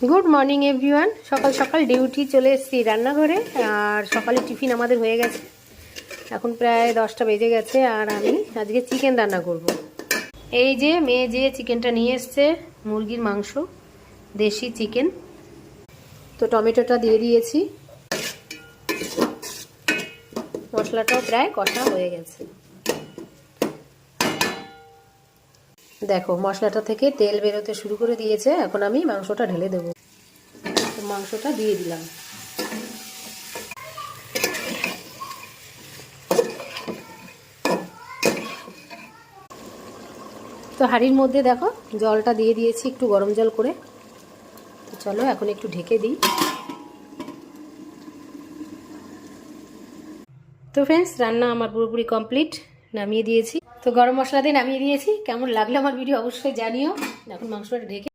Good morning everyone. সকাল সকাল duty চলে এসেছি রান্নাঘরে। আর সকালে টিফিন আমাদের হয়ে গেছে, এখন প্রায় 10টা বেজে গেছে। আর আমি আজকে চিকেন রান্না করব। এই যে মেয়ে যে চিকেনটা নিয়ে এসছে, মুরগির মাংস, দেশি চিকেন। তো টমেটোটা দিয়ে দিয়েছি, মশলাটাও প্রায় কষা হয়ে গেছে। দেখো মশলাটা থেকে তেল বেরোতে শুরু করে দিয়েছে। এখন আমি মাংসটা ঢেলে দেবো। মাংসটা দিয়ে দিলাম। তো হাঁড়ির মধ্যে দেখো জলটা দিয়ে দিয়েছি, একটু গরম জল করে। তো চলো এখন একটু ঢেকে দিই। তো ফ্রেন্ডস, রান্না আমার পুরোপুরি কমপ্লিট, নামিয়ে দিয়েছি। তো গরম মশলা দিয়ে নামিয়ে দিয়েছি। কেমন লাগলো আমার ভিডিও অবশ্যই জানিও। এখন মাংসটা ঢেকে